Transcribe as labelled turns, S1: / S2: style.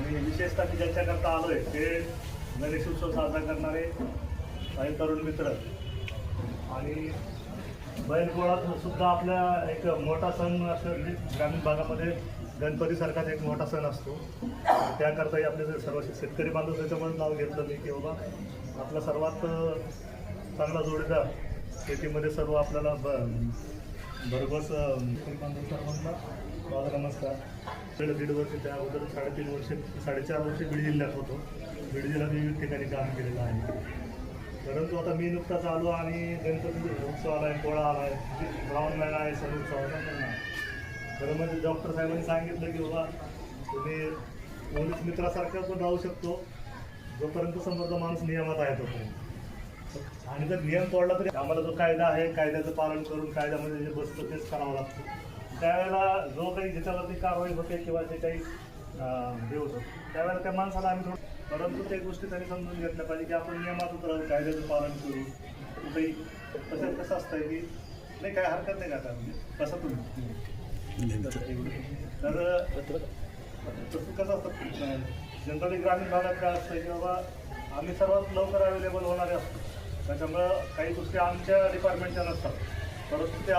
S1: आणि विशेषतः मी ज्यांच्याकरता आलो आहे ते गणेश उत्सव साजरा करणारे काही तरुण मित्र आणि बैलपोळा सुद्धा आपल्या एक मोठा सण असं ग्रामीण भागामध्ये गणपतीसारखाच एक मोठा सण असतो. त्याकरताही आपले सर्व शेतकरी बांधव त्याच्यामुळे नाव घेतलं मी की बाबा आपला सर्वात चांगला जोडीदार शेतीमध्ये सर्व आपल्याला भरघोस शेतकरी बांधव सर्वांना माझा नमस्कार. 1.5 वर्ष त्या अगोदर 3.5 वर्ष 4.5 वर्ष बीड जिल्ह्यात होतो. बीड जिल्ह्यात विविध ठिकाणी काम केलेलं आहे. परंतु आता मी नुकताच आलो आणि गणपती उत्सव आला आहे, पोळा आला आहे, श्रावण महिना आहे, सण उत्सवाचा. खरं म्हणजे डॉक्टर साहेबांनी सांगितलं की बाबा तुम्ही पोलीस मित्रासारखा पण राहू शकतो जोपर्यंत समोरचा माणूस नियमात आहे तोपर्यंत. आणि जर नियम तोडला तरी आम्हाला जो कायदा आहे कायद्याचं पालन करून कायद्यामध्ये जे बसतं तेच करावं लागतं. त्यावेळेला जो काही ज्याच्यावरती कारवाई होते किंवा जे काही हे होतं त्यावेळेला त्या माणसाला आम्ही परंतु त्या गोष्टी त्यांनी समजून घेतल्या पाहिजे की आपण नियमातच राहू, कायद्याचं पालन करू. कुठेही तसं कसं असतं की नाही काय हरकत नाही का म्हणजे कसं तुम्ही तर तसं कसं असतं जनरली ग्रामीण भागात काय असतं की बाबा आम्ही सर्वात लवकर अवेलेबल होणारे असतो. त्याच्यामुळं काही गोष्टी आमच्या डिपार्टमेंटच्या नसतात परंतु ते